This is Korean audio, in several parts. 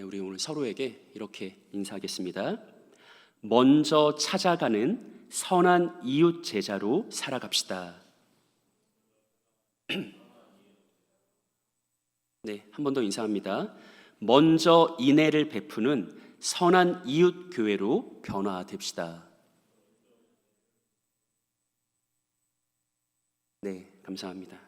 우리 오늘 서로에게 이렇게 인사하겠습니다. 먼저 찾아가는 선한 이웃 제자로 살아갑시다. 네, 한 번 더 인사합니다. 먼저 인애를 베푸는 선한 이웃 교회로 변화됩시다. 네, 감사합니다.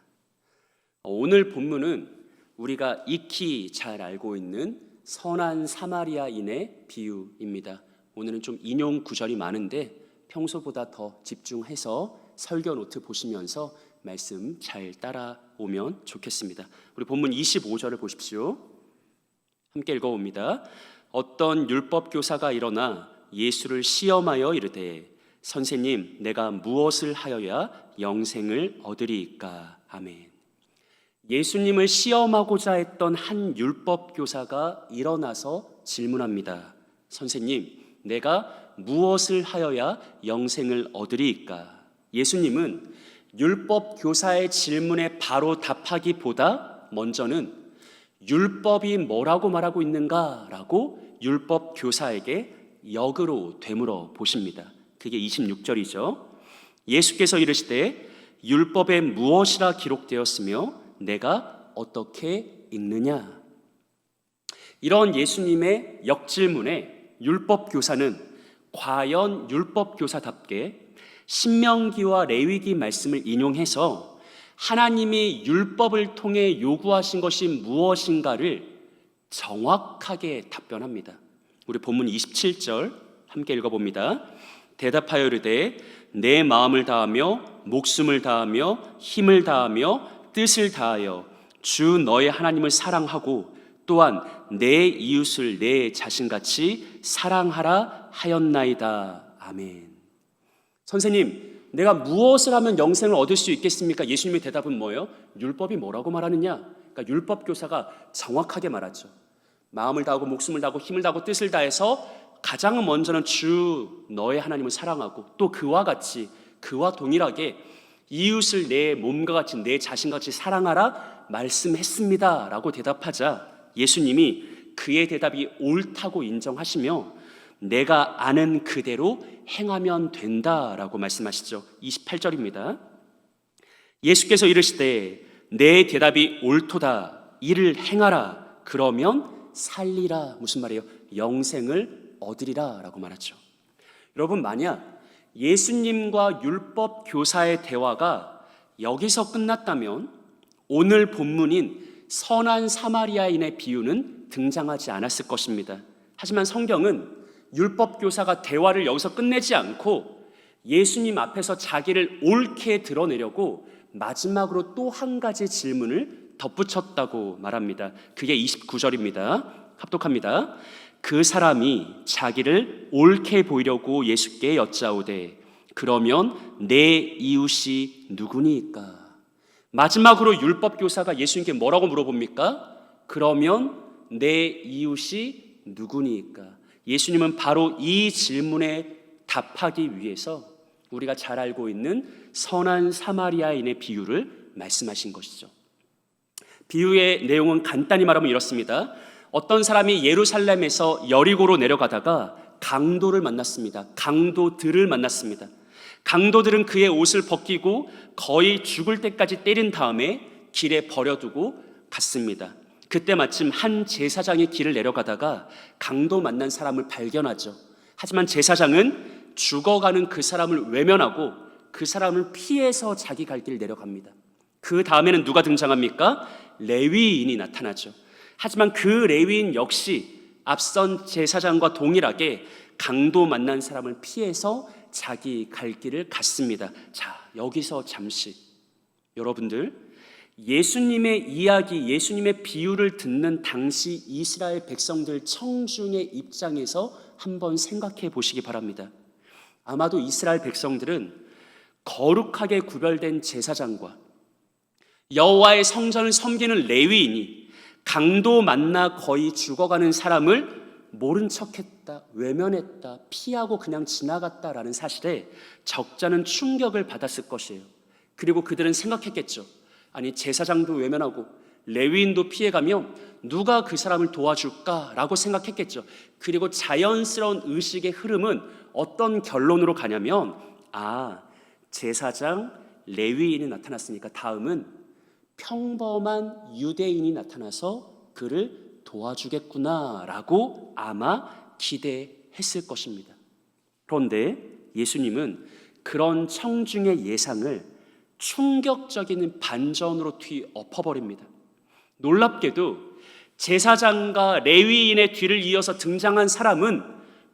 오늘 본문은 우리가 익히 잘 알고 있는 선한 사마리아인의 비유입니다. 오늘은 좀 인용 구절이 많은데 평소보다 더 집중해서 설교 노트 보시면서 말씀 잘 따라오면 좋겠습니다. 우리 본문 25절을 보십시오. 함께 읽어봅니다. 어떤 율법 교사가 일어나 예수를 시험하여 이르되 선생님, 내가 무엇을 하여야 영생을 얻으리이까? 아멘. 예수님을 시험하고자 했던 한 율법 교사가 일어나서 질문합니다. 선생님, 내가 무엇을 하여야 영생을 얻으리이까? 예수님은 율법 교사의 질문에 바로 답하기보다 먼저는 율법이 뭐라고 말하고 있는가라고 율법 교사에게 역으로 되물어 보십니다. 그게 26절이죠. 예수께서 이르시되 율법에 무엇이라 기록되었으며 내가 어떻게 읽느냐? 이런 예수님의 역질문에 율법 교사는 과연 율법 교사답게 신명기와 레위기 말씀을 인용해서 하나님이 율법을 통해 요구하신 것이 무엇인가를 정확하게 답변합니다. 우리 본문 27절 함께 읽어봅니다. 대답하여 이르되 내 마음을 다하며 목숨을 다하며 힘을 다하며 뜻을 다하여 주 너의 하나님을 사랑하고 또한 내 이웃을 내 자신같이 사랑하라 하였나이다. 아멘. 선생님, 내가 무엇을 하면 영생을 얻을 수 있겠습니까? 예수님의 대답은 뭐예요? 율법이 뭐라고 말하느냐? 그러니까 율법 교사가 정확하게 말하죠. 마음을 다하고 목숨을 다하고 힘을 다하고 뜻을 다해서 가장 먼저는 주 너의 하나님을 사랑하고 또 그와 같이 그와 동일하게 이웃을 내 몸과 같이 내 자신같이 사랑하라 말씀했습니다 라고 대답하자 예수님이 그의 대답이 옳다고 인정하시며 내가 아는 그대로 행하면 된다라고 말씀하시죠. 28절입니다. 예수께서 이르시되 내 대답이 옳도다 이를 행하라 그러면 살리라. 무슨 말이에요? 영생을 얻으리라 라고 말하죠. 여러분, 만약 예수님과 율법 교사의 대화가 여기서 끝났다면 오늘 본문인 선한 사마리아인의 비유는 등장하지 않았을 것입니다. 하지만 성경은 율법 교사가 대화를 여기서 끝내지 않고 예수님 앞에서 자기를 옳게 드러내려고 마지막으로 또 한 가지 질문을 덧붙였다고 말합니다. 그게 29절입니다. 합독합니다. 그 사람이 자기를 옳게 보이려고 예수께 여짜오되 그러면 내 이웃이 누구니까? 마지막으로 율법 교사가 예수님께 뭐라고 물어봅니까? 그러면 내 이웃이 누구니까? 예수님은 바로 이 질문에 답하기 위해서 우리가 잘 알고 있는 선한 사마리아인의 비유를 말씀하신 것이죠. 비유의 내용은 간단히 말하면 이렇습니다. 어떤 사람이 예루살렘에서 여리고로 내려가다가 강도를 만났습니다. 강도들을 만났습니다. 강도들은 그의 옷을 벗기고 거의 죽을 때까지 때린 다음에 길에 버려두고 갔습니다. 그때 마침 한 제사장이 길을 내려가다가 강도 만난 사람을 발견하죠. 하지만 제사장은 죽어가는 그 사람을 외면하고 그 사람을 피해서 자기 갈 길을 내려갑니다. 그 다음에는 누가 등장합니까? 레위인이 나타나죠. 하지만 그 레위인 역시 앞선 제사장과 동일하게 강도 만난 사람을 피해서 자기 갈 길을 갔습니다. 자, 여기서 잠시 여러분들, 예수님의 이야기, 예수님의 비유를 듣는 당시 이스라엘 백성들 청중의 입장에서 한번 생각해 보시기 바랍니다. 아마도 이스라엘 백성들은 거룩하게 구별된 제사장과 여호와의 성전을 섬기는 레위인이 강도 만나 거의 죽어가는 사람을 모른 척했다, 외면했다, 피하고 그냥 지나갔다라는 사실에 적잖은 충격을 받았을 것이에요. 그리고 그들은 생각했겠죠. 아니, 제사장도 외면하고 레위인도 피해가며 누가 그 사람을 도와줄까라고 생각했겠죠. 그리고 자연스러운 의식의 흐름은 어떤 결론으로 가냐면, 제사장 레위인이 나타났으니까 다음은 평범한 유대인이 나타나서 그를 도와주겠구나라고 아마 기대했을 것입니다. 그런데 예수님은 그런 청중의 예상을 충격적인 반전으로 뒤엎어버립니다. 놀랍게도 제사장과 레위인의 뒤를 이어서 등장한 사람은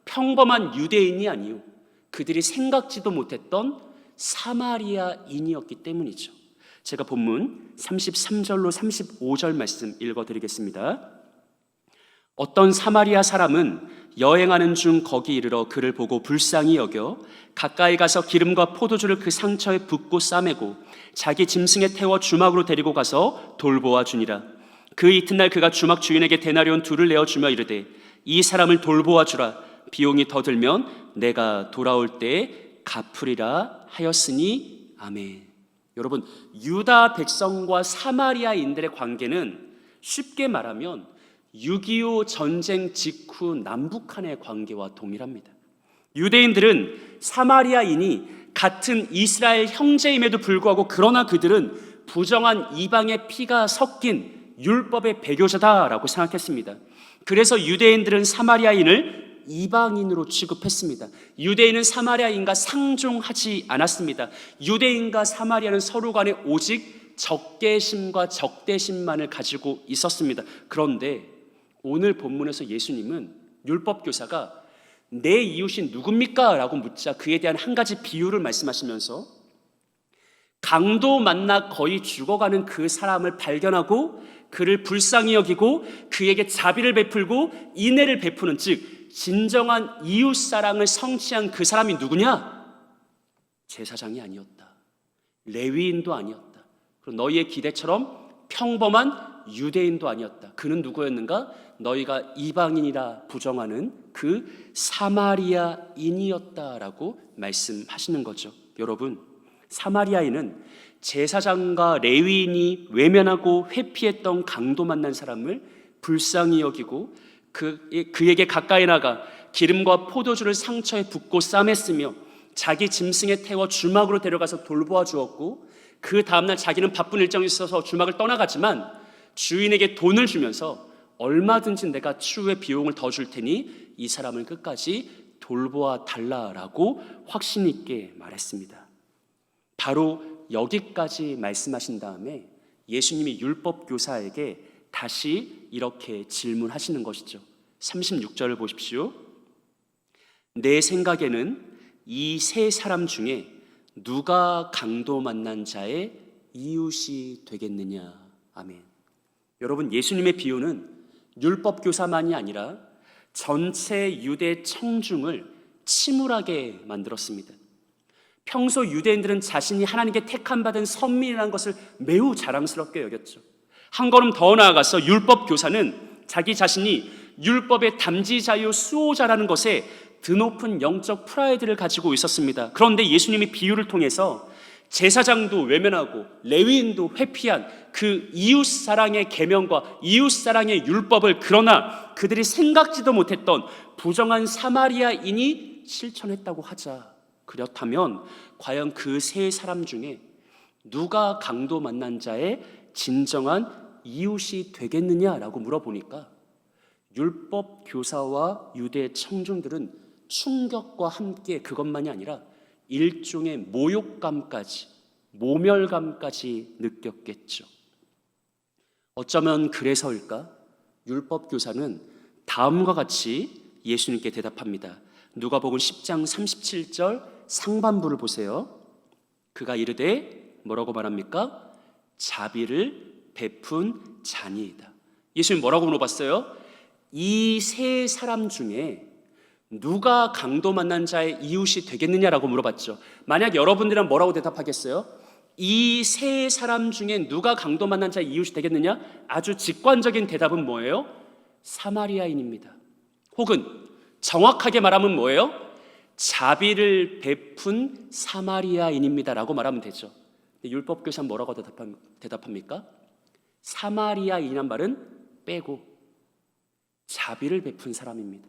평범한 유대인이 아니요, 그들이 생각지도 못했던 사마리아인이었기 때문이죠. 제가 본문 33절로 35절 말씀 읽어드리겠습니다. 어떤 사마리아 사람은 여행하는 중 거기 이르러 그를 보고 불쌍히 여겨 가까이 가서 기름과 포도주를 그 상처에 붓고 싸매고 자기 짐승에 태워 주막으로 데리고 가서 돌보아 주니라. 그 이튿날 그가 주막 주인에게 데나리온 2를 내어주며 이르되 이 사람을 돌보아 주라. 비용이 더 들면 내가 돌아올 때에 갚으리라 하였으니 아멘. 여러분, 유다 백성과 사마리아인들의 관계는 쉽게 말하면 6.25 전쟁 직후 남북한의 관계와 동일합니다. 유대인들은 사마리아인이 같은 이스라엘 형제임에도 불구하고 그러나 그들은 부정한 이방의 피가 섞인 율법의 배교자다라고 생각했습니다. 그래서 유대인들은 사마리아인을 이방인으로 취급했습니다. 유대인은 사마리아인과 상종하지 않았습니다. 유대인과 사마리아는 서로 간에 오직 적개심과 적대심만을 가지고 있었습니다. 그런데 오늘 본문에서 예수님은 율법교사가 내 이웃이 누굽니까? 라고 묻자 그에 대한 한 가지 비유를 말씀하시면서 강도 만나 거의 죽어가는 그 사람을 발견하고 그를 불쌍히 여기고 그에게 자비를 베풀고 인애를 베푸는, 즉 진정한 이웃사랑을 성취한 그 사람이 누구냐? 제사장이 아니었다. 레위인도 아니었다. 그리고 너희의 기대처럼 평범한 유대인도 아니었다. 그는 누구였는가? 너희가 이방인이라 부정하는 그 사마리아인이었다라고 말씀하시는 거죠. 여러분, 사마리아인은 제사장과 레위인이 외면하고 회피했던 강도 만난 사람을 불쌍히 여기고 그에게 가까이 나가 기름과 포도주를 상처에 붓고 싸맸으며 자기 짐승에 태워 주막으로 데려가서 돌보아 주었고, 그 다음날 자기는 바쁜 일정이 있어서 주막을 떠나갔지만 주인에게 돈을 주면서 얼마든지 내가 추후에 비용을 더 줄 테니 이 사람을 끝까지 돌보아 달라라고 확신 있게 말했습니다. 바로 여기까지 말씀하신 다음에 예수님이 율법교사에게 다시 이렇게 질문하시는 것이죠. 36절을 보십시오. 내 생각에는 이 세 사람 중에 누가 강도 만난 자의 이웃이 되겠느냐. 아멘. 여러분, 예수님의 비유는 율법교사만이 아니라 전체 유대 청중을 침울하게 만들었습니다. 평소 유대인들은 자신이 하나님께 택함받은 선민이라는 것을 매우 자랑스럽게 여겼죠. 한 걸음 더 나아가서 율법교사는 자기 자신이 율법의 담지자요 수호자라는 것에 드높은 영적 프라이드를 가지고 있었습니다. 그런데 예수님이 비유를 통해서 제사장도 외면하고 레위인도 회피한 그 이웃사랑의 계명과 이웃사랑의 율법을, 그러나 그들이 생각지도 못했던 부정한 사마리아인이 실천했다고 하자. 그렇다면 과연 그 세 사람 중에 누가 강도 만난 자의 진정한 이웃이 되겠느냐라고 물어보니까 율법 교사와 유대 청중들은 충격과 함께 그것만이 아니라 일종의 모욕감까지, 모멸감까지 느꼈겠죠. 어쩌면 그래서일까? 율법 교사는 다음과 같이 예수님께 대답합니다. 누가복음 10장 37절 상반부를 보세요. 그가 이르되 뭐라고 말합니까? 자비를 베푼 자니이다. 예수님 뭐라고 물어봤어요? 이 세 사람 중에 누가 강도 만난 자의 이웃이 되겠느냐라고 물어봤죠. 만약 여러분들은 뭐라고 대답하겠어요? 이 세 사람 중에 누가 강도 만난 자의 이웃이 되겠느냐? 아주 직관적인 대답은 뭐예요? 사마리아인입니다. 혹은 정확하게 말하면 뭐예요? 자비를 베푼 사마리아인입니다 라고 말하면 되죠. 율법교사는 뭐라고 대답합니까? 사마리아인이란 말은 빼고 자비를 베푼 사람입니다.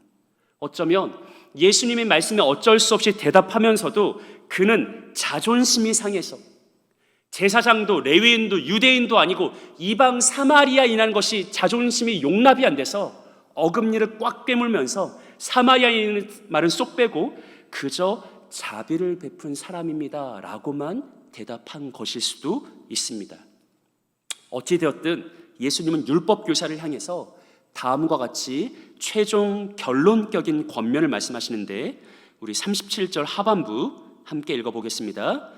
어쩌면 예수님의 말씀에 어쩔 수 없이 대답하면서도 그는 자존심이 상해서 제사장도 레위인도 유대인도 아니고 이방 사마리아인이라는 것이 자존심이 용납이 안 돼서 어금니를 꽉 깨물면서 사마리아인 말은 쏙 빼고 그저 자비를 베푼 사람입니다 라고만 대답한 것일 수도 있습니다. 어찌되었든 예수님은 율법 교사를 향해서 다음과 같이 최종 결론적인 권면을 말씀하시는데 우리 37절 하반부 함께 읽어보겠습니다.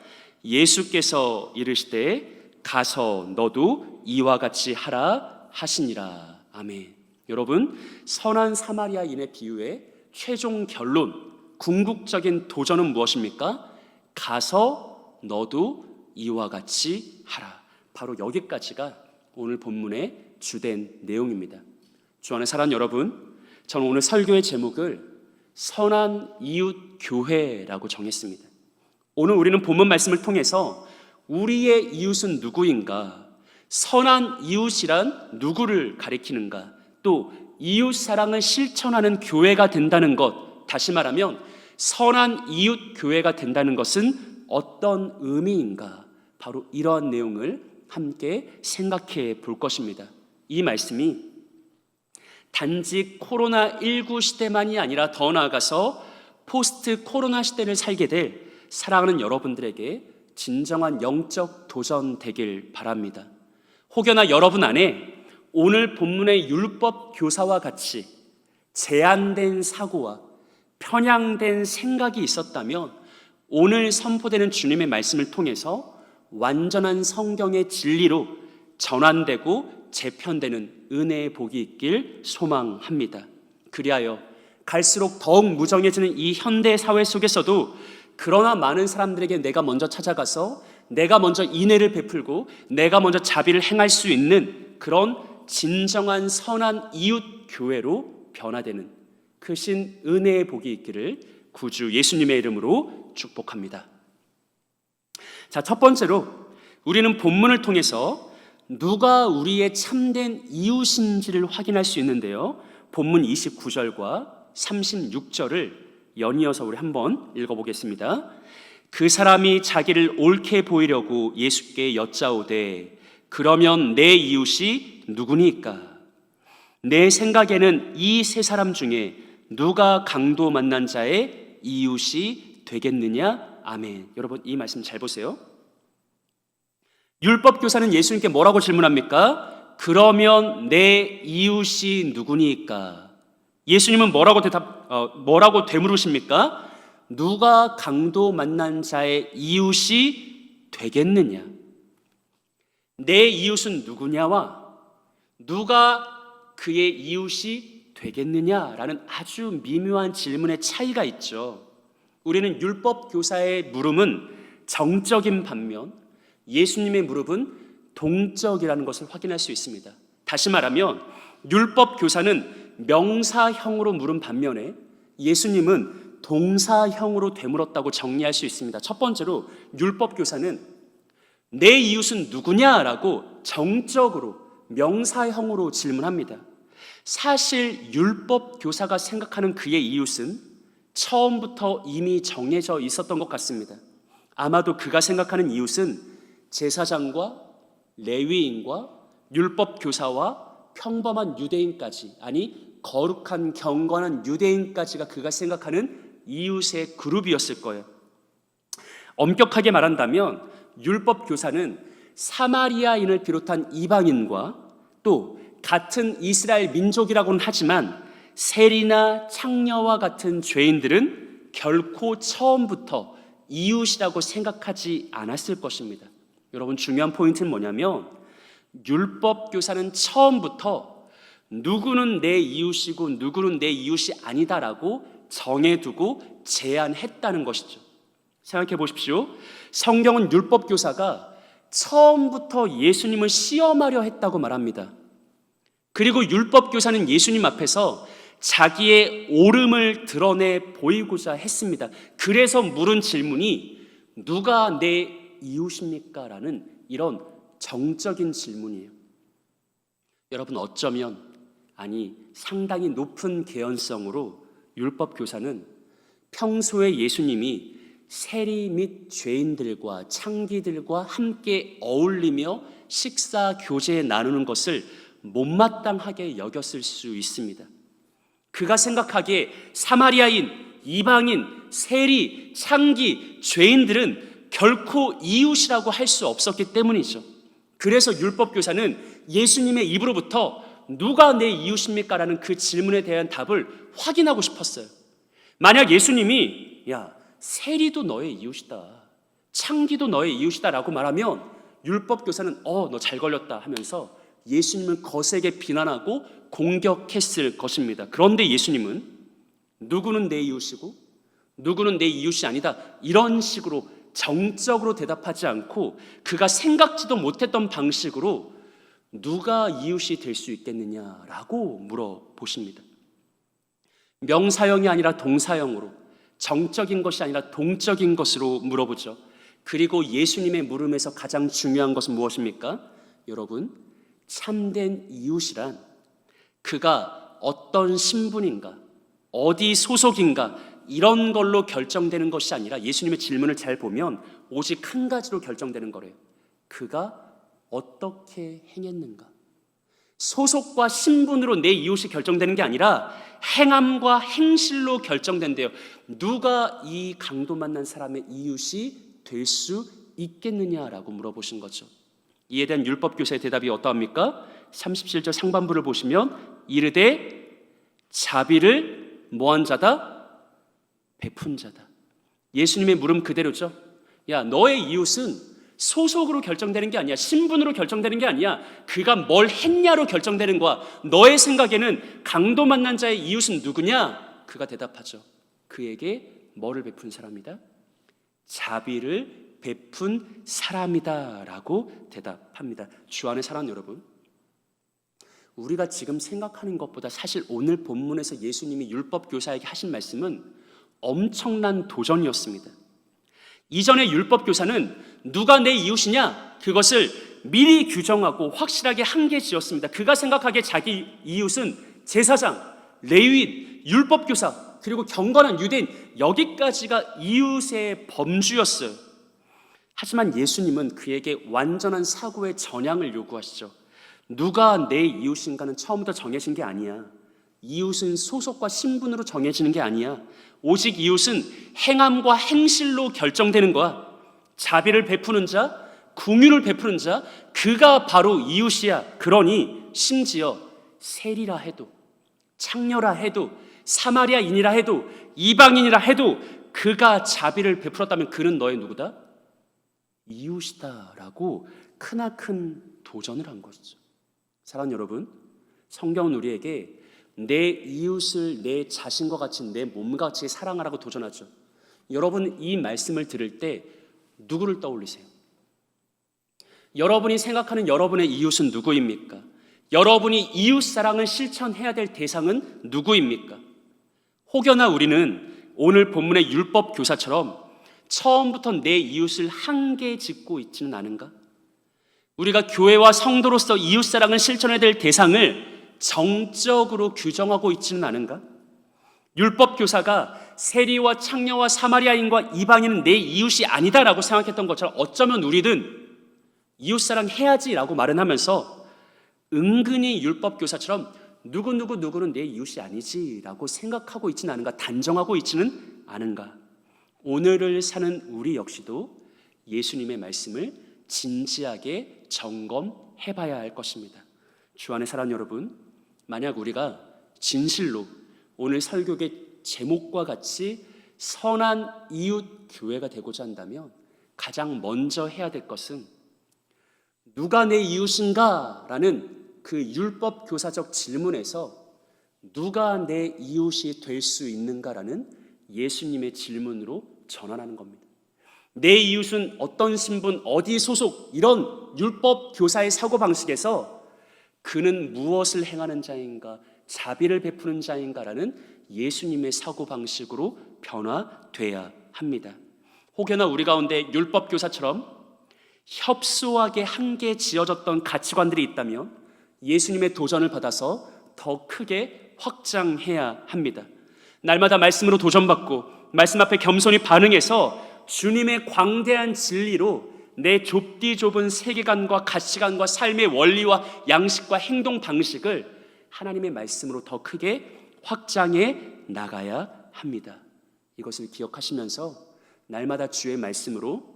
예수께서 이르시되 가서 너도 이와 같이 하라 하시니라. 아멘. 여러분, 선한 사마리아인의 비유의 최종 결론, 궁극적인 도전은 무엇입니까? 가서 너도 이와 같이 하라. 바로 여기까지가 오늘 본문의 주된 내용입니다. 주 안에 사랑하는 여러분, 저는 오늘 설교의 제목을 선한 이웃 교회라고 정했습니다. 오늘 우리는 본문 말씀을 통해서 우리의 이웃은 누구인가, 선한 이웃이란 누구를 가리키는가, 또 이웃 사랑을 실천하는 교회가 된다는 것, 다시 말하면 선한 이웃 교회가 된다는 것은 어떤 의미인가, 바로 이러한 내용을 함께 생각해 볼 것입니다. 이 말씀이 단지 코로나19 시대만이 아니라 더 나아가서 포스트 코로나 시대를 살게 될 사랑하는 여러분들에게 진정한 영적 도전 되길 바랍니다. 혹여나 여러분 안에 오늘 본문의 율법 교사와 같이 제한된 사고와 편향된 생각이 있었다면 오늘 선포되는 주님의 말씀을 통해서 완전한 성경의 진리로 전환되고 재편되는 은혜의 복이 있길 소망합니다. 그리하여 갈수록 더욱 무정해지는 이 현대 사회 속에서도 그러나 많은 사람들에게 내가 먼저 찾아가서 내가 먼저 인애를 베풀고 내가 먼저 자비를 행할 수 있는 그런 진정한 선한 이웃 교회로 변화되는 크신 은혜의 복이 있기를 구주 예수님의 이름으로 축복합니다. 자, 첫 번째로 우리는 본문을 통해서 누가 우리의 참된 이웃인지를 확인할 수 있는데요, 본문 29절과 36절을 연이어서 우리 한번 읽어보겠습니다. 그 사람이 자기를 옳게 보이려고 예수께 여짜오되 그러면 내 이웃이 누구니까? 내 생각에는 이 세 사람 중에 누가 강도 만난 자의 이웃이 되겠느냐? 아멘. 여러분, 이 말씀 잘 보세요. 율법 교사는 예수님께 뭐라고 질문합니까? 그러면 내 이웃이 누구니까? 예수님은 뭐라고 되물으십니까? 누가 강도 만난 자의 이웃이 되겠느냐? 내 이웃은 누구냐와 누가 그의 이웃이 되겠느냐라는 아주 미묘한 질문의 차이가 있죠. 우리는 율법 교사의 물음은 정적인 반면 예수님의 물음은 동적이라는 것을 확인할 수 있습니다. 다시 말하면 율법 교사는 명사형으로 물은 반면에 예수님은 동사형으로 되물었다고 정리할 수 있습니다. 첫 번째로 율법 교사는 내 이웃은 누구냐라고 정적으로 명사형으로 질문합니다. 사실 율법 교사가 생각하는 그의 이웃은 처음부터 이미 정해져 있었던 것 같습니다. 아마도 그가 생각하는 이웃은 제사장과 레위인과 율법 교사와 평범한 유대인까지, 아니 거룩한 경건한 유대인까지가 그가 생각하는 이웃의 그룹이었을 거예요. 엄격하게 말한다면 율법 교사는 사마리아인을 비롯한 이방인과 또 같은 이스라엘 민족이라고는 하지만 세리나 창녀와 같은 죄인들은 결코 처음부터 이웃이라고 생각하지 않았을 것입니다. 여러분, 중요한 포인트는 뭐냐면 율법 교사는 처음부터 누구는 내 이웃이고 누구는 내 이웃이 아니다라고 정해두고 제한했다는 것이죠. 생각해 보십시오. 성경은 율법 교사가 처음부터 예수님을 시험하려 했다고 말합니다. 그리고 율법 교사는 예수님 앞에서 자기의 옳음을 드러내 보이고자 했습니다. 그래서 물은 질문이 누가 내 이웃입니까? 라는 이런 정적인 질문이에요. 여러분, 어쩌면, 아니 상당히 높은 개연성으로 율법 교사는 평소에 예수님이 세리 및 죄인들과 창기들과 함께 어울리며 식사 교제 나누는 것을 못마땅하게 여겼을 수 있습니다. 그가 생각하기에 사마리아인, 이방인, 세리, 창기, 죄인들은 결코 이웃이라고 할 수 없었기 때문이죠. 그래서 율법 교사는 예수님의 입으로부터 누가 내 이웃입니까? 라는 그 질문에 대한 답을 확인하고 싶었어요. 만약 예수님이 세리도 너의 이웃이다, 창기도 너의 이웃이다 라고 말하면 율법 교사는 너 잘 걸렸다 하면서 예수님을 거세게 비난하고 공격했을 것입니다. 그런데 예수님은 누구는 내 이웃이고 누구는 내 이웃이 아니다, 이런 식으로 정적으로 대답하지 않고 그가 생각지도 못했던 방식으로 누가 이웃이 될 수 있겠느냐라고 물어보십니다. 명사형이 아니라 동사형으로, 정적인 것이 아니라 동적인 것으로 물어보죠. 그리고 예수님의 물음에서 가장 중요한 것은 무엇입니까? 여러분, 참된 이웃이란 그가 어떤 신분인가, 어디 소속인가, 이런 걸로 결정되는 것이 아니라 예수님의 질문을 잘 보면 오직 한 가지로 결정되는 거래요. 그가 어떻게 행했는가. 소속과 신분으로 내 이웃이 결정되는 게 아니라 행함과 행실로 결정된대요. 누가 이 강도 만난 사람의 이웃이 될 수 있겠느냐라고 물어보신 거죠. 이에 대한 율법 교사의 대답이 어떠합니까? 37절 상반부를 보시면 이르되 자비를 뭐한 자다? 베푼 자다. 예수님의 물음 그대로죠. 너의 이웃은 소속으로 결정되는 게 아니야, 신분으로 결정되는 게 아니야, 그가 뭘 했냐로 결정되는 거야. 너의 생각에는 강도 만난 자의 이웃은 누구냐? 그가 대답하죠. 그에게 뭐를 베푼 사람이다? 자비를 베푼 사람이다 라고 대답합니다. 주 안의 사랑 여러분, 우리가 지금 생각하는 것보다 사실 오늘 본문에서 예수님이 율법 교사에게 하신 말씀은 엄청난 도전이었습니다. 이전에 율법 교사는 누가 내 이웃이냐, 그것을 미리 규정하고 확실하게 한계 지었습니다. 그가 생각하기에 자기 이웃은 제사장, 레위인, 율법 교사, 그리고 경건한 유대인, 여기까지가 이웃의 범주였어요. 하지만 예수님은 그에게 완전한 사고의 전향을 요구하시죠. 누가 내 이웃인가는 처음부터 정해진 게 아니야. 이웃은 소속과 신분으로 정해지는 게 아니야. 오직 이웃은 행함과 행실로 결정되는 거야. 자비를 베푸는 자, 긍휼을 베푸는 자, 그가 바로 이웃이야. 그러니 심지어 세리라 해도, 창녀라 해도, 사마리아인이라 해도, 이방인이라 해도 그가 자비를 베풀었다면 그는 너의 누구다? 이웃이다라고 크나큰 도전을 한 것이죠. 사랑하는 여러분, 성경은 우리에게 내 이웃을 내 자신과 같이, 내 몸과 같이 사랑하라고 도전하죠. 여러분, 이 말씀을 들을 때 누구를 떠올리세요? 여러분이 생각하는 여러분의 이웃은 누구입니까? 여러분이 이웃 사랑을 실천해야 될 대상은 누구입니까? 혹여나 우리는 오늘 본문의 율법 교사처럼 처음부터 내 이웃을 한계 짓고 있지는 않은가? 우리가 교회와 성도로서 이웃 사랑을 실천해야 될 대상을 정적으로 규정하고 있지는 않은가? 율법 교사가 세리와 창녀와 사마리아인과 이방인은 내 이웃이 아니다라고 생각했던 것처럼 어쩌면 우리는 이웃사랑 해야지라고 말은 하면서 은근히 율법 교사처럼 누구는 내 이웃이 아니지라고 생각하고 있지는 않은가? 단정하고 있지는 않은가? 오늘을 사는 우리 역시도 예수님의 말씀을 진지하게 점검해봐야 할 것입니다. 주 안의 사랑 여러분, 만약 우리가 진실로 오늘 설교의 제목과 같이 선한 이웃 교회가 되고자 한다면 가장 먼저 해야 될 것은 누가 내 이웃인가? 라는 그 율법 교사적 질문에서 누가 내 이웃이 될 수 있는가라는 예수님의 질문으로 전환하는 겁니다. 내 이웃은 어떤 신분, 어디 소속, 이런 율법 교사의 사고방식에서 그는 무엇을 행하는 자인가, 자비를 베푸는 자인가라는 예수님의 사고방식으로 변화돼야 합니다. 혹여나 우리 가운데 율법 교사처럼 협소하게 한계 지어졌던 가치관들이 있다면 예수님의 도전을 받아서 더 크게 확장해야 합니다. 날마다 말씀으로 도전받고 말씀 앞에 겸손히 반응해서 주님의 광대한 진리로 내 좁디 좁은 세계관과 가치관과 삶의 원리와 양식과 행동 방식을 하나님의 말씀으로 더 크게 확장해 나가야 합니다. 이것을 기억하시면서 날마다 주의 말씀으로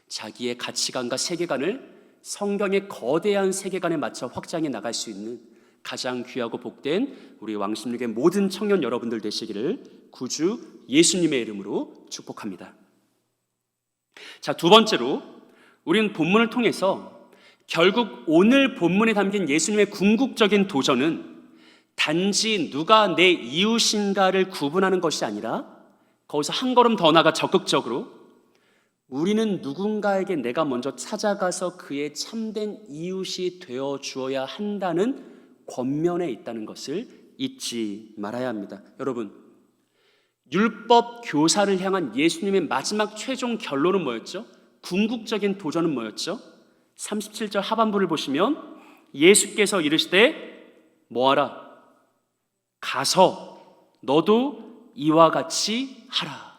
자기의 가치관과 세계관을 성경의 거대한 세계관에 맞춰 확장해 나갈 수 있는 가장 귀하고 복된 우리 왕십육의 모든 청년 여러분들 되시기를 구주 예수님의 이름으로 축복합니다. 자, 두 번째로 우리는 본문을 통해서 결국 오늘 본문에 담긴 예수님의 궁극적인 도전은 단지 누가 내 이웃인가를 구분하는 것이 아니라 거기서 한 걸음 더 나아가 적극적으로 우리는 누군가에게 내가 먼저 찾아가서 그의 참된 이웃이 되어 주어야 한다는 권면에 있다는 것을 잊지 말아야 합니다. 여러분, 율법 교사를 향한 예수님의 마지막 최종 결론은 뭐였죠? 궁극적인 도전은 뭐였죠? 37절 하반부를 보시면 예수께서 이르시되 뭐하라? 가서 너도 이와 같이 하라.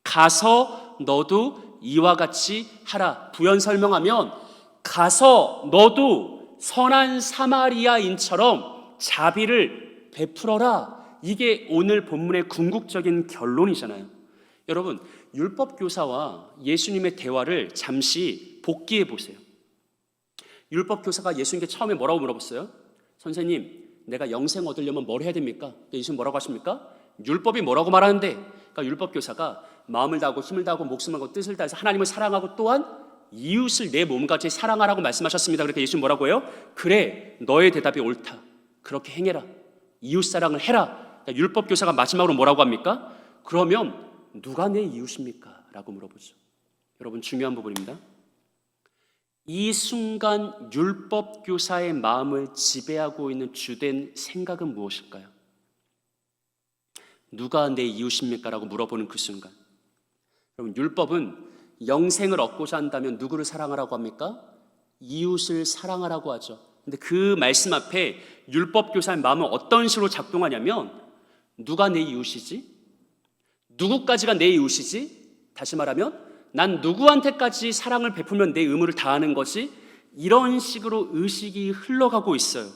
가서 너도 이와 같이 하라. 부연 설명하면 가서 너도 선한 사마리아인처럼 자비를 베풀어라. 이게 오늘 본문의 궁극적인 결론이잖아요. 여러분, 율법 교사와 예수님의 대화를 잠시 복기해 보세요. 율법 교사가 예수님께 처음에 뭐라고 물어봤어요? 선생님, 내가 영생 얻으려면 뭘 해야 됩니까? 예수님 뭐라고 하십니까? 율법이 뭐라고 말하는데? 그러니까 율법 교사가 마음을 다하고 힘을 다하고 목숨을 다하고 뜻을 다해서 하나님을 사랑하고 또한 이웃을 내 몸같이 사랑하라고 말씀하셨습니다. 그러니까 예수님 뭐라고 해요? 그래, 너의 대답이 옳다. 그렇게 행해라. 이웃 사랑을 해라. 그러니까 율법 교사가 마지막으로 뭐라고 합니까? 그러면 누가 내 이웃입니까? 라고 물어보죠. 여러분, 중요한 부분입니다. 이 순간 율법 교사의 마음을 지배하고 있는 주된 생각은 무엇일까요? 누가 내 이웃입니까? 라고 물어보는 그 순간, 여러분, 율법은 영생을 얻고자 한다면 누구를 사랑하라고 합니까? 이웃을 사랑하라고 하죠. 근데 그 말씀 앞에 율법 교사의 마음은 어떤 식으로 작동하냐면 누가 내 이웃이지? 누구까지가 내 이웃이지? 다시 말하면 난 누구한테까지 사랑을 베풀면 내 의무를 다하는 거지? 이런 식으로 의식이 흘러가고 있어요.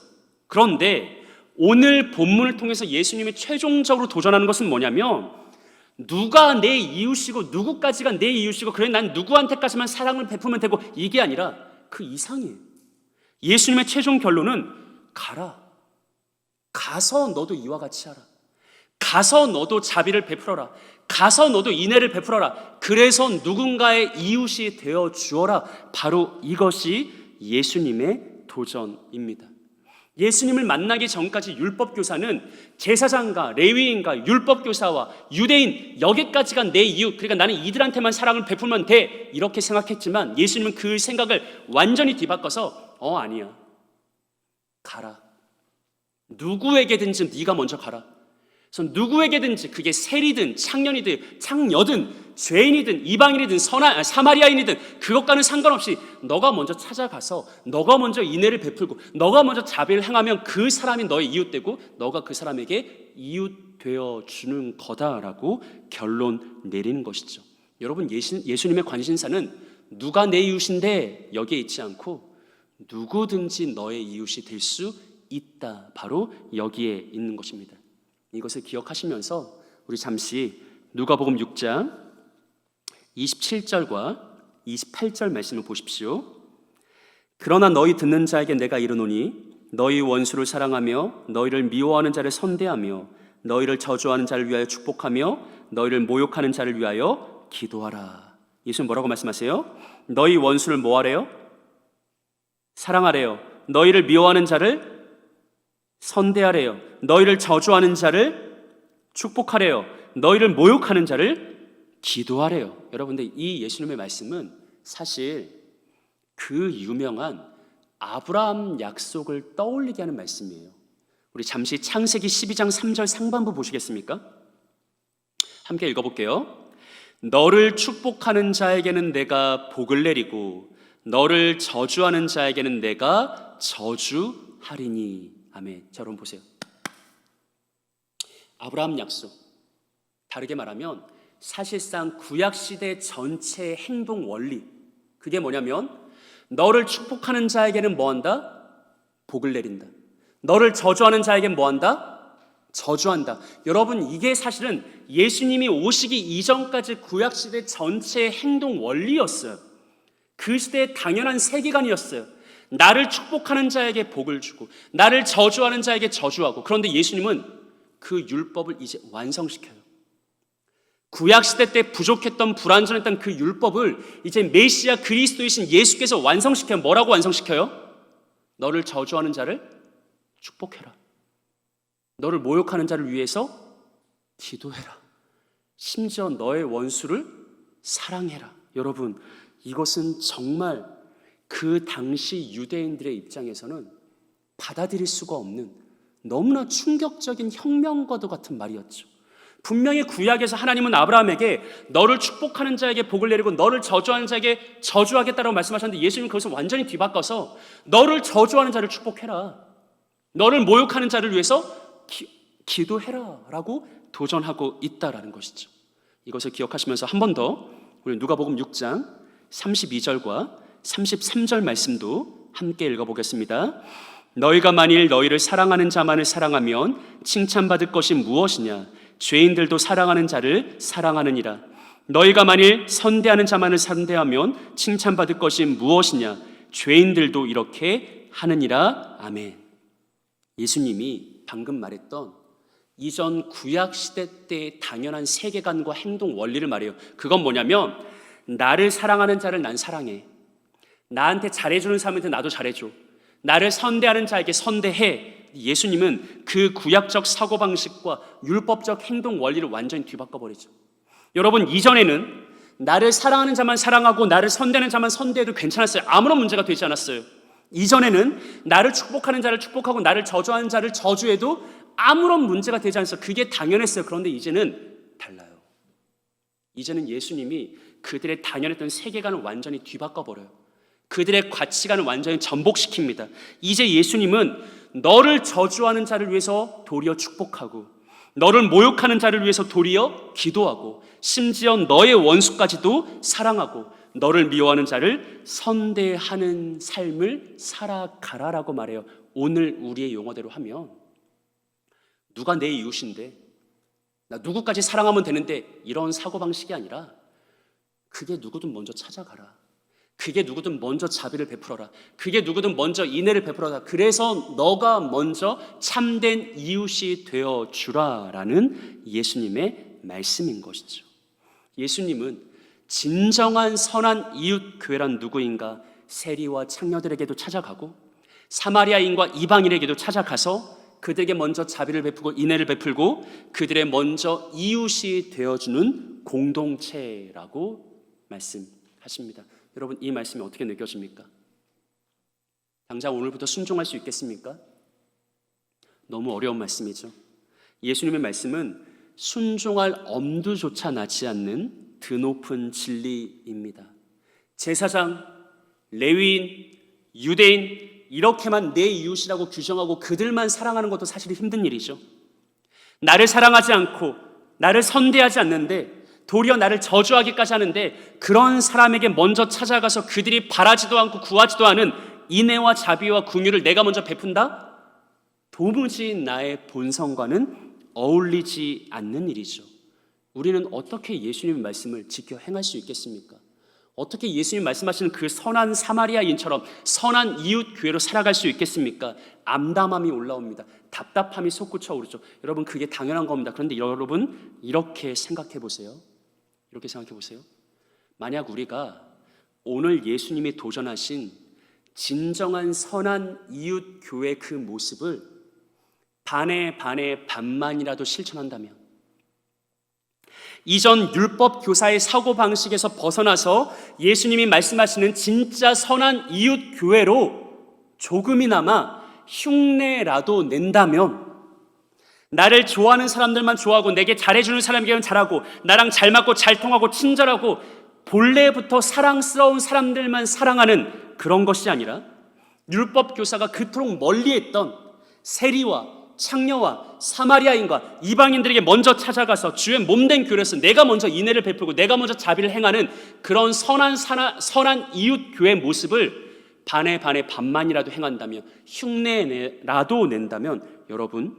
그런데 오늘 본문을 통해서 예수님이 최종적으로 도전하는 것은 뭐냐면 누가 내 이웃이고 누구까지가 내 이웃이고 그래 난 누구한테까지만 사랑을 베풀면 되고 이게 아니라 그 이상이에요. 예수님의 최종 결론은 가라. 가서 너도 이와 같이 하라. 가서 너도 자비를 베풀어라. 가서 너도 인애를 베풀어라. 그래서 누군가의 이웃이 되어 주어라. 바로 이것이 예수님의 도전입니다. 예수님을 만나기 전까지 율법교사는 제사장과 레위인과 율법교사와 유대인 여기까지가 내 이웃, 그러니까 나는 이들한테만 사랑을 베풀면 돼 이렇게 생각했지만 예수님은 그 생각을 완전히 뒤바꿔서 아니야. 가라. 누구에게든지 네가 먼저 가라. 그래서 누구에게든지 그게 세리든 창년이든 창녀든 죄인이든 이방인이든 사마리아인이든 그것과는 상관없이 너가 먼저 찾아가서 너가 먼저 인애를 베풀고 너가 먼저 자비를 행하면 그 사람이 너의 이웃 되고 너가 그 사람에게 이웃 되어 주는 거다라고 결론 내리는 것이죠. 여러분, 예수님의 관심사는 누가 내 이웃인데 여기에 있지 않고 누구든지 너의 이웃이 될 수 있다. 바로 여기에 있는 것입니다. 이것을 기억하시면서 우리 잠시 누가복음 6장 27절과 28절 말씀을 보십시오. 그러나 너희 듣는 자에게 내가 이르노니 너희 원수를 사랑하며 너희를 미워하는 자를 선대하며 너희를 저주하는 자를 위하여 축복하며 너희를 모욕하는 자를 위하여 기도하라. 예수님 뭐라고 말씀하세요? 너희 원수를 뭐하래요? 사랑하래요. 너희를 미워하는 자를 선대하래요. 너희를 저주하는 자를 축복하래요. 너희를 모욕하는 자를 기도하래요. 여러분들, 이 예수님의 말씀은 사실 그 유명한 아브라함 약속을 떠올리게 하는 말씀이에요. 우리 잠시 창세기 12장 3절 상반부 보시겠습니까? 함께 읽어볼게요. 너를 축복하는 자에게는 내가 복을 내리고 너를 저주하는 자에게는 내가 저주하리라. 하리니. 아멘. 자, 여러분 보세요. 아브라함 약속, 다르게 말하면 사실상 구약시대 전체의 행동 원리, 그게 뭐냐면 너를 축복하는 자에게는 뭐한다? 복을 내린다. 너를 저주하는 자에게는 뭐한다? 저주한다. 여러분, 이게 사실은 예수님이 오시기 이전까지 구약시대 전체의 행동 원리였어요. 그 시대의 당연한 세계관이었어요. 나를 축복하는 자에게 복을 주고 나를 저주하는 자에게 저주하고. 그런데 예수님은 그 율법을 이제 완성시켜요. 구약시대 때 부족했던 불완전했던 그 율법을 이제 메시아 그리스도이신 예수께서 완성시켜요. 뭐라고 완성시켜요? 너를 저주하는 자를 축복해라. 너를 모욕하는 자를 위해서 기도해라. 심지어 너의 원수를 사랑해라. 여러분, 이것은 정말 그 당시 유대인들의 입장에서는 받아들일 수가 없는 너무나 충격적인 혁명과도 같은 말이었죠. 분명히 구약에서 하나님은 아브라함에게 너를 축복하는 자에게 복을 내리고 너를 저주하는 자에게 저주하겠다라고 말씀하셨는데, 예수님은 거기서 완전히 뒤바꿔서 너를 저주하는 자를 축복해라, 너를 모욕하는 자를 위해서 기도해라 라고 도전하고 있다라는 것이죠. 이것을 기억하시면서 한 번 더 우리 누가복음 6장 32절과 33절 말씀도 함께 읽어보겠습니다. 너희가 만일 너희를 사랑하는 자만을 사랑하면 칭찬받을 것이 무엇이냐? 죄인들도 사랑하는 자를 사랑하느니라. 너희가 만일 선대하는 자만을 선대하면 칭찬받을 것이 무엇이냐? 죄인들도 이렇게 하느니라. 아멘. 예수님이 방금 말했던 이전 구약시대 때의 당연한 세계관과 행동 원리를 말해요. 그건 뭐냐면 나를 사랑하는 자를 난 사랑해. 나한테 잘해주는 사람한테 나도 잘해줘. 나를 선대하는 자에게 선대해. 예수님은 그 구약적 사고방식과 율법적 행동 원리를 완전히 뒤바꿔버리죠. 여러분, 이전에는 나를 사랑하는 자만 사랑하고 나를 선대하는 자만 선대해도 괜찮았어요. 아무런 문제가 되지 않았어요. 이전에는 나를 축복하는 자를 축복하고 나를 저주하는 자를 저주해도 아무런 문제가 되지 않았어요. 그게 당연했어요. 그런데 이제는 달라요. 이제는 예수님이 그들의 당연했던 세계관을 완전히 뒤바꿔버려요. 그들의 가치관을 완전히 전복시킵니다. 이제 예수님은 너를 저주하는 자를 위해서 도리어 축복하고 너를 모욕하는 자를 위해서 도리어 기도하고 심지어 너의 원수까지도 사랑하고 너를 미워하는 자를 선대하는 삶을 살아가라라고 말해요. 오늘 우리의 용어대로 하면 누가 내 이웃인데 나 누구까지 사랑하면 되는데 이런 사고방식이 아니라 그게 누구든 먼저 찾아가라. 그게 누구든 먼저 자비를 베풀어라. 그게 누구든 먼저 인애를 베풀어라. 그래서 너가 먼저 참된 이웃이 되어주라라는 예수님의 말씀인 것이죠. 예수님은 진정한 선한 이웃 교회란 누구인가? 세리와 창녀들에게도 찾아가고 사마리아인과 이방인에게도 찾아가서 그들에게 먼저 자비를 베풀고 인애를 베풀고 그들의 먼저 이웃이 되어주는 공동체라고 말씀하십니다. 여러분, 이 말씀이 어떻게 느껴집니까? 당장 오늘부터 순종할 수 있겠습니까? 너무 어려운 말씀이죠. 예수님의 말씀은 순종할 엄두조차 나지 않는 드높은 진리입니다. 제사장, 레위인, 유대인 이렇게만 내 이웃이라고 규정하고 그들만 사랑하는 것도 사실 힘든 일이죠. 나를 사랑하지 않고 나를 선대하지 않는데 도리어 나를 저주하기까지 하는데 그런 사람에게 먼저 찾아가서 그들이 바라지도 않고 구하지도 않은 인애와 자비와 긍휼을 내가 먼저 베푼다? 도무지 나의 본성과는 어울리지 않는 일이죠. 우리는 어떻게 예수님의 말씀을 지켜 행할 수 있겠습니까? 어떻게 예수님 말씀하시는 그 선한 사마리아인처럼 선한 이웃 교회로 살아갈 수 있겠습니까? 암담함이 올라옵니다. 답답함이 솟구쳐 오르죠. 여러분, 그게 당연한 겁니다. 그런데 여러분, 이렇게 생각해 보세요. 이렇게 생각해 보세요. 만약 우리가 오늘 예수님이 도전하신 진정한 선한 이웃 교회 그 모습을 반에 반만이라도 실천한다면, 이전 율법 교사의 사고방식에서 벗어나서 예수님이 말씀하시는 진짜 선한 이웃 교회로 조금이나마 흉내라도 낸다면, 나를 좋아하는 사람들만 좋아하고 내게 잘해주는 사람에게는 잘하고 나랑 잘 맞고 잘 통하고 친절하고 본래부터 사랑스러운 사람들만 사랑하는 그런 것이 아니라 율법 교사가 그토록 멀리했던 세리와 창녀와 사마리아인과 이방인들에게 먼저 찾아가서 주의 몸된 교회로서 내가 먼저 인애를 베풀고 내가 먼저 자비를 행하는 그런 선한 이웃 교회 모습을 반에 반만이라도 행한다면, 흉내라도 낸다면, 여러분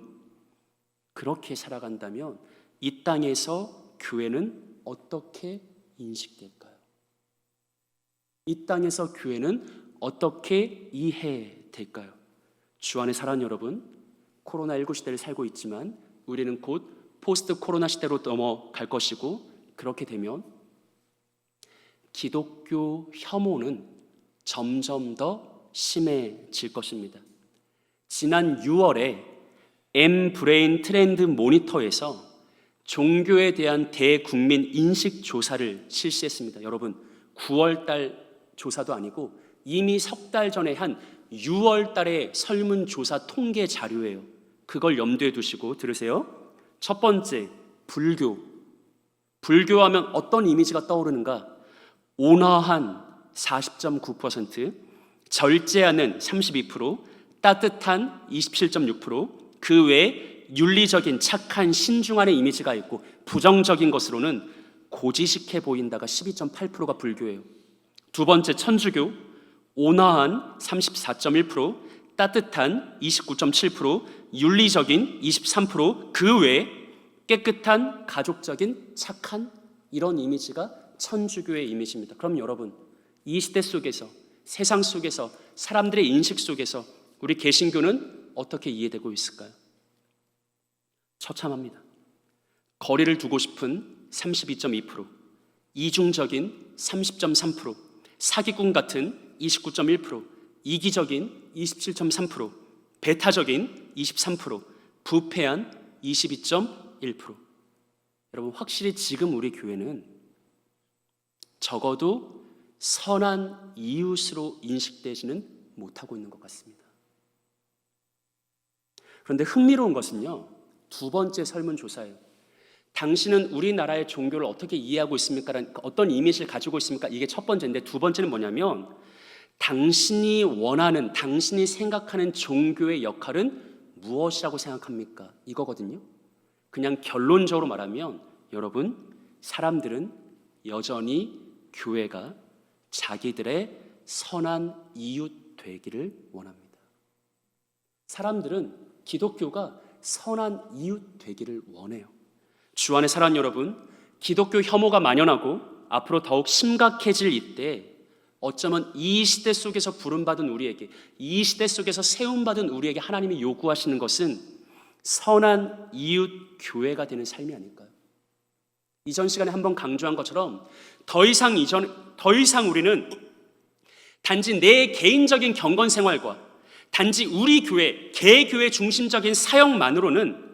그렇게 살아간다면 이 땅에서 교회는 어떻게 인식될까요? 이 땅에서 교회는 어떻게 이해될까요? 주 안에 사랑하는 여러분, 코로나19 시대를 살고 있지만 우리는 곧 포스트 코로나 시대로 넘어갈 것이고, 그렇게 되면 기독교 혐오는 점점 더 심해질 것입니다. 지난 6월에 M브레인 트렌드 모니터에서 종교에 대한 대국민 인식 조사를 실시했습니다. 여러분, 9월달 조사도 아니고 이미 석 달 전에 한 6월달의 설문조사 통계 자료예요. 그걸 염두에 두시고 들으세요. 첫 번째, 불교하면 어떤 이미지가 떠오르는가? 온화한 40.9%, 절제하는 32%, 따뜻한 27.6%, 그 외에 윤리적인 착한 신중한의 이미지가 있고, 부정적인 것으로는 고지식해 보인다가 12.8%가 불교예요. 두 번째, 천주교, 온화한 34.1%, 따뜻한 29.7%, 윤리적인 23%, 그 외에 깨끗한 가족적인 착한, 이런 이미지가 천주교의 이미지입니다. 그럼 여러분, 이 시대 속에서, 세상 속에서, 사람들의 인식 속에서 우리 개신교는 어떻게 이해되고 있을까요? 처참합니다. 거리를 두고 싶은 32.2%, 이중적인 30.3%, 사기꾼 같은 29.1%, 이기적인 27.3%, 배타적인 23%, 부패한 22.1%. 여러분, 확실히 지금 우리 교회는 적어도 선한 이웃으로 인식되지는 못하고 있는 것 같습니다. 그런데 흥미로운 것은요, 두 번째 설문조사예요. 당신은 우리나라의 종교를 어떻게 이해하고 있습니까? 어떤 이미지를 가지고 있습니까? 이게 첫 번째인데, 두 번째는 뭐냐면 당신이 원하는, 당신이 생각하는 종교의 역할은 무엇이라고 생각합니까? 이거거든요. 그냥 결론적으로 말하면 여러분, 사람들은 여전히 교회가 자기들의 선한 이웃 되기를 원합니다. 사람들은 기독교가 선한 이웃 되기를 원해요. 주 안에 사랑하는 여러분, 기독교 혐오가 만연하고 앞으로 더욱 심각해질 이때 어쩌면 이 시대 속에서 부름받은 우리에게, 이 시대 속에서 세움받은 우리에게 하나님이 요구하시는 것은 선한 이웃 교회가 되는 삶이 아닐까요? 이전 시간에 한번 강조한 것처럼 더 이상 우리는 단지 내 개인적인 경건 생활과 단지 우리 교회, 개교회 중심적인 사역만으로는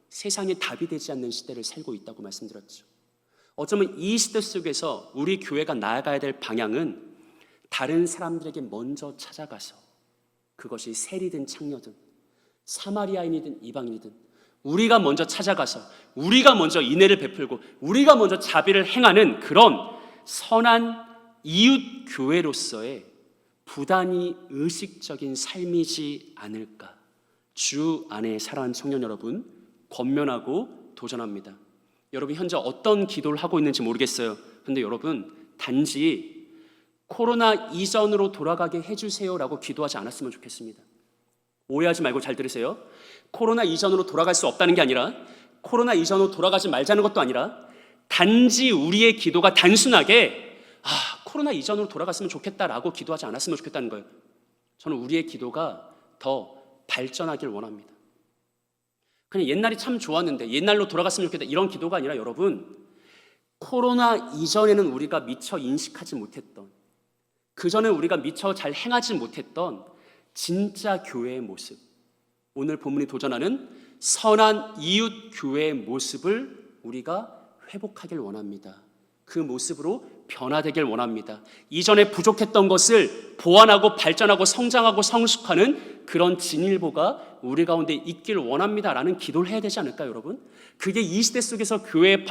세상에 답이 되지 않는 시대를 살고 있다고 말씀드렸죠. 어쩌면 이 시대 속에서 우리 교회가 나아가야 될 방향은 다른 사람들에게 먼저 찾아가서, 그것이 세리든 창녀든 사마리아인이든 이방인이든 우리가 먼저 찾아가서 우리가 먼저 인애를 베풀고 우리가 먼저 자비를 행하는 그런 선한 이웃 교회로서의 부단히 의식적인 삶이지 않을까. 주 안에 사랑하는 청년 여러분, 권면하고 도전합니다. 여러분 현재 어떤 기도를 하고 있는지 모르겠어요. 그런데 여러분, 단지 코로나 이전으로 돌아가게 해주세요라고 기도하지 않았으면 좋겠습니다. 오해하지 말고 잘 들으세요. 코로나 이전으로 돌아갈 수 없다는 게 아니라, 코로나 이전으로 돌아가지 말자는 것도 아니라, 단지 우리의 기도가 단순하게 코로나 이전으로 돌아갔으면 좋겠다라고 기도하지 않았으면 좋겠다는 거예요. 저는 우리의 기도가 더 발전하길 원합니다. 그냥 옛날이 참 좋았는데 옛날로 돌아갔으면 좋겠다, 이런 기도가 아니라 여러분, 코로나 이전에는 우리가 미처 인식하지 못했던, 그전에 우리가 미처 잘 행하지 못했던 진짜 교회의 모습, 오늘 본문이 도전하는 선한 이웃 교회의 모습을 우리가 회복하길 원합니다. 그 모습으로 변화되길 원합니다. 이전에 부족했던 것을 보완하고 발전하고 성장하고 성숙하는 그런 진일보가 우리 가운데 있길 원합니다라는 기도를 해야 되지 않을까요, 여러분? 그게 이 시대 속에서 교회의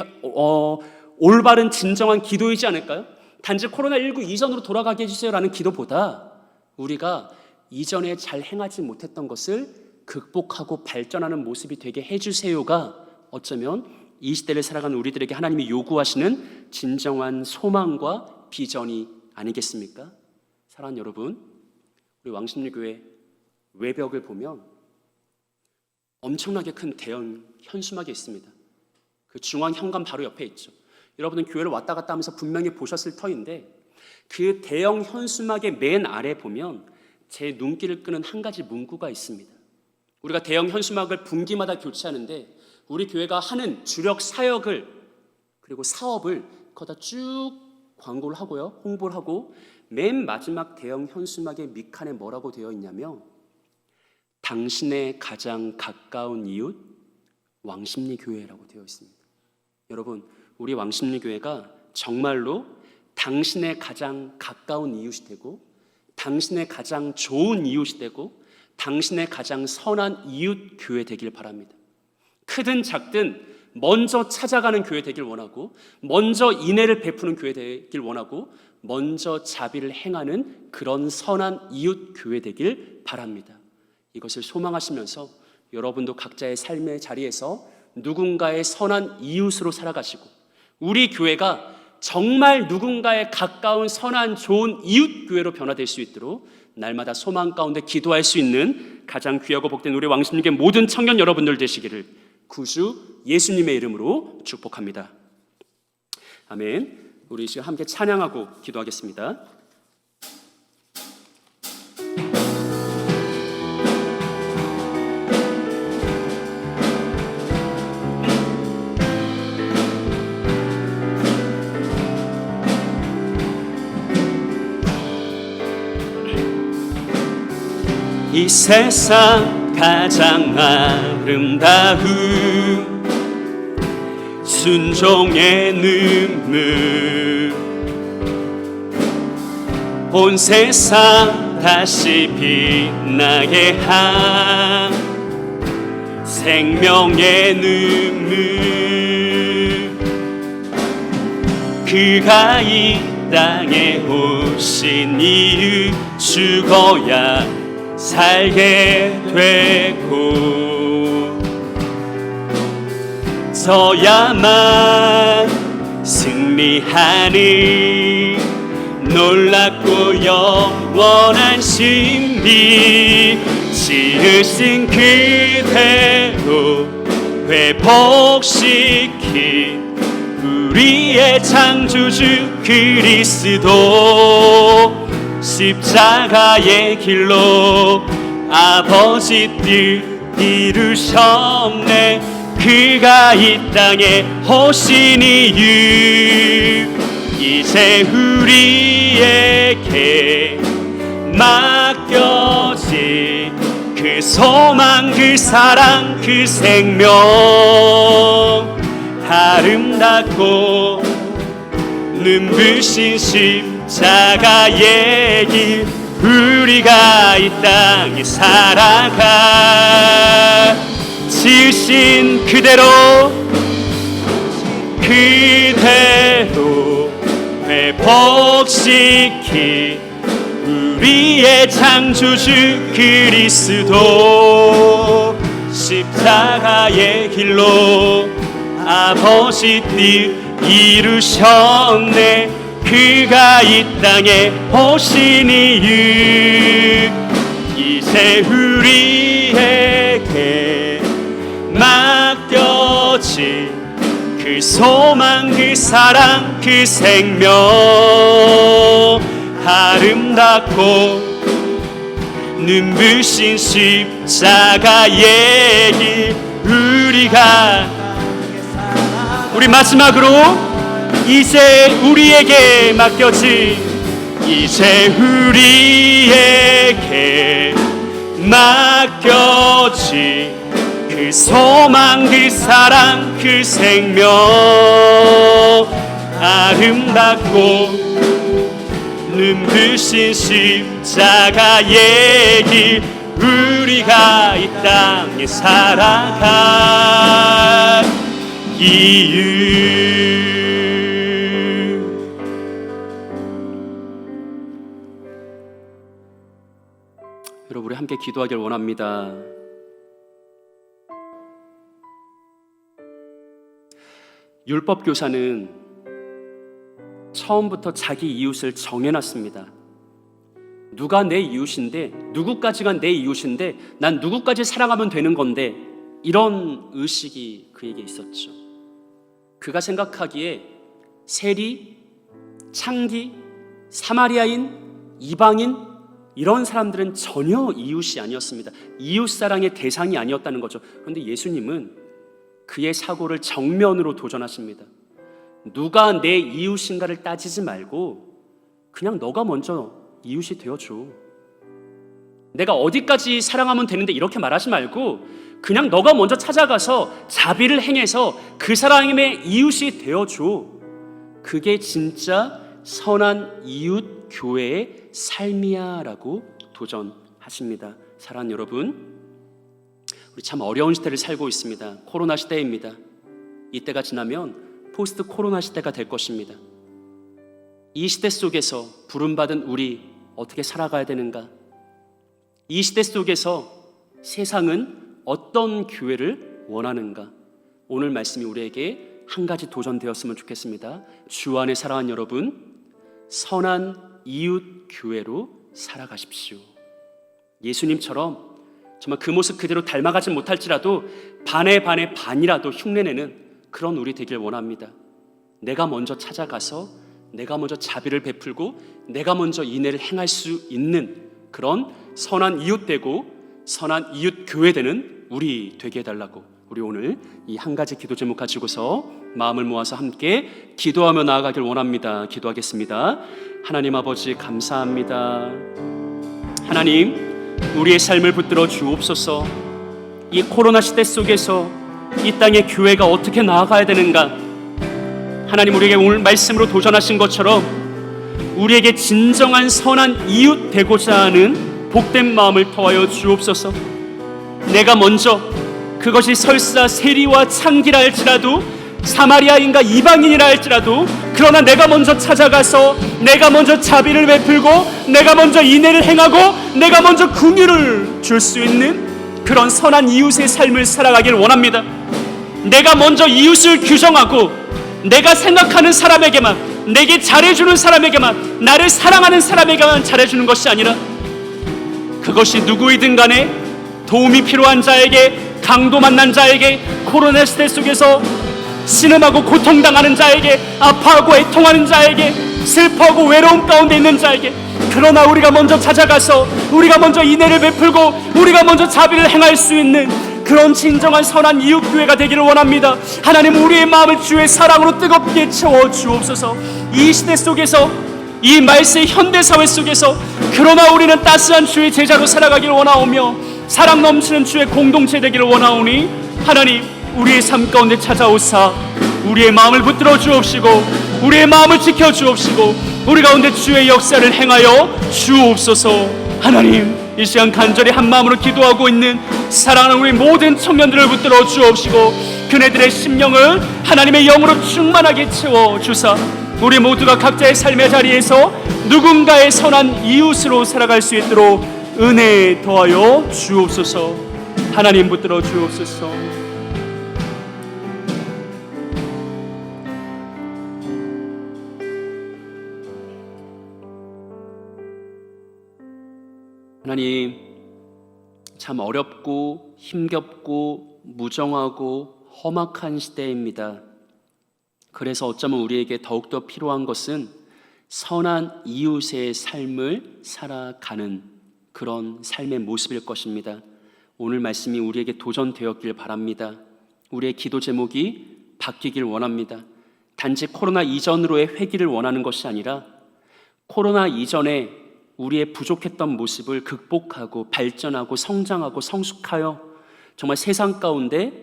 올바른 진정한 기도이지 않을까요? 단지 코로나19 이전으로 돌아가게 해주세요라는 기도보다 우리가 이전에 잘 행하지 못했던 것을 극복하고 발전하는 모습이 되게 해주세요가 어쩌면 이 시대를 살아가는 우리들에게 하나님이 요구하시는 진정한 소망과 비전이 아니겠습니까? 사랑하는 여러분, 우리 왕십리교회 외벽을 보면 엄청나게 큰 대형 현수막이 있습니다. 그 중앙 현관 바로 옆에 있죠. 여러분은 교회를 왔다 갔다 하면서 분명히 보셨을 터인데, 그 대형 현수막의 맨 아래 보면 제 눈길을 끄는 한 가지 문구가 있습니다. 우리가 대형 현수막을 분기마다 교체하는데 우리 교회가 하는 주력 사역을 그리고 사업을 거기다 쭉 광고를 하고요, 홍보를 하고, 맨 마지막 대형 현수막의 밑칸에 뭐라고 되어 있냐면 당신의 가장 가까운 이웃 왕십리교회라고 되어 있습니다. 여러분, 우리 왕십리교회가 정말로 당신의 가장 가까운 이웃이 되고, 당신의 가장 좋은 이웃이 되고, 당신의 가장 선한 이웃 교회 되길 바랍니다. 크든 작든 먼저 찾아가는 교회 되길 원하고, 먼저 인애를 베푸는 교회 되길 원하고, 먼저 자비를 행하는 그런 선한 이웃 교회 되길 바랍니다. 이것을 소망하시면서 여러분도 각자의 삶의 자리에서 누군가의 선한 이웃으로 살아가시고, 우리 교회가 정말 누군가의 가까운 선한 좋은 이웃 교회로 변화될 수 있도록 날마다 소망 가운데 기도할 수 있는 가장 귀하고 복된 우리 왕십리교회 모든 청년 여러분들 되시기를 구주 예수님의 이름으로 축복합니다. 아멘. 우리 지금 함께 찬양하고 기도하겠습니다. 이 세상 가장 아름다운 순종의 눈물, 온 세상 다시 빛나게 한 생명의 눈물, 그가 이 땅에 오신 이유 죽어야 살게 되고, 져야만 승리하는 놀랍고 영원한 신비, 지으신 그대로 회복시킨 우리의 창조주 그리스도, 십자가의 길로 아버지 뜻 이루셨네. 그가 이 땅에 오신 이유, 이제 우리에게 맡겨진 그 소망, 그 사랑, 그 생명, 아름답고 눈부신 십자가의 길, 우리가 이 땅에 살아가 지으신 그대로 회복시킨 우리의 창조주 그리스도, 십자가의 길로 아버지 뜻 이루셨네. 그가 이 땅에 오신 이유, 이제 우리에게 맡겨진 그 소망, 그 사랑, 그 생명, 아름답고 눈부신 십자가의 길, 우리 마지막으로 이제 우리에게 맡겨진, 이제 우리에게 맡겨진 그 소망, 그 사랑, 그 생명, 아름답고 눈부신 십자가의 길, 우리가 이 땅에 살아갈 이유. 함께 기도하길 원합니다. 율법 교사는 처음부터 자기 이웃을 정해놨습니다. 누가 내 이웃인데, 누구까지가 내 이웃인데 난 누구까지 사랑하면 되는 건데, 이런 의식이 그에게 있었죠. 그가 생각하기에 세리, 창기, 사마리아인, 이방인 이런 사람들은 전혀 이웃이 아니었습니다. 이웃사랑의 대상이 아니었다는 거죠. 그런데 예수님은 그의 사고를 정면으로 도전하십니다. 누가 내 이웃인가를 따지지 말고 그냥 너가 먼저 이웃이 되어줘. 내가 어디까지 사랑하면 되는데 이렇게 말하지 말고 그냥 너가 먼저 찾아가서 자비를 행해서 그 사람의 이웃이 되어줘. 그게 진짜 선한 이웃 교회의 삶이야 라고 도전하십니다. 사랑하는 여러분, 우리 참 어려운 시대를 살고 있습니다. 코로나 시대입니다. 이때가 지나면 포스트 코로나 시대가 될 것입니다. 이 시대 속에서 부름받은 우리 어떻게 살아가야 되는가? 이 시대 속에서 세상은 어떤 교회를 원하는가? 오늘 말씀이 우리에게 한 가지 도전되었으면 좋겠습니다. 주 안에 사랑하는 여러분, 선한 이웃 교회로 살아가십시오. 예수님처럼 정말 그 모습 그대로 닮아가지 못할지라도 반의 반이라도 흉내내는 그런 우리 되길 원합니다. 내가 먼저 찾아가서 내가 먼저 자비를 베풀고 내가 먼저 인애를 행할 수 있는 그런 선한 이웃 되고 선한 이웃 교회 되는 우리 되게 해달라고, 우리 오늘 이 한 가지 기도 제목 가지고서 마음을 모아서 함께 기도하며 나아가길 원합니다. 기도하겠습니다. 하나님 아버지 감사합니다. 하나님, 우리의 삶을 붙들어 주옵소서. 이 코로나 시대 속에서 이 땅의 교회가 어떻게 나아가야 되는가? 하나님, 우리에게 오늘 말씀으로 도전하신 것처럼 우리에게 진정한 선한 이웃 되고자 하는 복된 마음을 더하여 주옵소서. 내가 먼저, 그것이 설사 세리와 창기라 할지라도 사마리아인가 이방인이라 할지라도, 그러나 내가 먼저 찾아가서 내가 먼저 자비를 베풀고 내가 먼저 인애를 행하고 내가 먼저 긍휼을 줄 수 있는 그런 선한 이웃의 삶을 살아가길 원합니다. 내가 먼저 이웃을 규정하고 내가 생각하는 사람에게만, 내게 잘해주는 사람에게만, 나를 사랑하는 사람에게만 잘해주는 것이 아니라 그것이 누구이든 간에 도움이 필요한 자에게, 강도 만난 자에게, 코로나 시대 속에서 신음하고 고통당하는 자에게, 아파하고 애통하는 자에게, 슬퍼하고 외로움 가운데 있는 자에게, 그러나 우리가 먼저 찾아가서 우리가 먼저 인애를 베풀고 우리가 먼저 자비를 행할 수 있는 그런 진정한 선한 이웃교회가 되기를 원합니다. 하나님, 우리의 마음을 주의 사랑으로 뜨겁게 채워 주옵소서. 이 시대 속에서, 이 말세의 현대사회 속에서 그러나 우리는 따스한 주의 제자로 살아가기를 원하오며 사랑 넘치는 주의 공동체 되기를 원하오니, 하나님, 우리의 삶 가운데 찾아오사 우리의 마음을 붙들어 주옵시고 우리의 마음을 지켜 주옵시고 우리 가운데 주의 역사를 행하여 주옵소서. 하나님, 이 시간 간절히 한 마음으로 기도하고 있는 사랑하는 우리 모든 청년들을 붙들어 주옵시고 그네들의 심령을 하나님의 영으로 충만하게 채워 주사 우리 모두가 각자의 삶의 자리에서 누군가의 선한 이웃으로 살아갈 수 있도록 은혜 더하여 주옵소서. 하나님, 붙들어 주옵소서. 하나님, 참 어렵고 힘겹고 무정하고 험악한 시대입니다. 그래서 어쩌면 우리에게 더욱더 필요한 것은 선한 이웃의 삶을 살아가는 그런 삶의 모습일 것입니다. 오늘 말씀이 우리에게 도전되었길 바랍니다. 우리의 기도 제목이 바뀌길 원합니다. 단지 코로나 이전으로의 회귀를 원하는 것이 아니라 코로나 이전에 우리의 부족했던 모습을 극복하고 발전하고 성장하고 성숙하여 정말 세상 가운데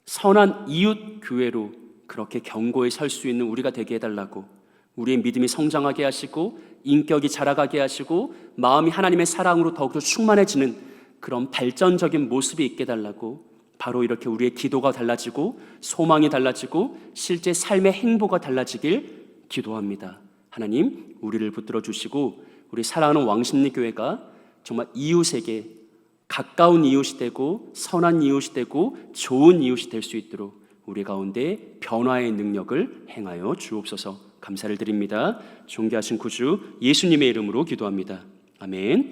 선한 이웃 교회로 그렇게 견고히 설 수 있는 우리가 되게 해달라고, 우리의 믿음이 성장하게 하시고 인격이 자라가게 하시고 마음이 하나님의 사랑으로 더욱더 충만해지는 그런 발전적인 모습이 있게 해달라고, 바로 이렇게 우리의 기도가 달라지고 소망이 달라지고 실제 삶의 행보가 달라지길 기도합니다. 하나님, 우리를 붙들어 주시고 우리 사랑하는 왕십리교회가 정말 이웃에게 가까운 이웃이 되고 선한 이웃이 되고 좋은 이웃이 될 수 있도록 우리 가운데 변화의 능력을 행하여 주옵소서. 감사를 드립니다. 존귀하신 구주 예수님의 이름으로 기도합니다. 아멘.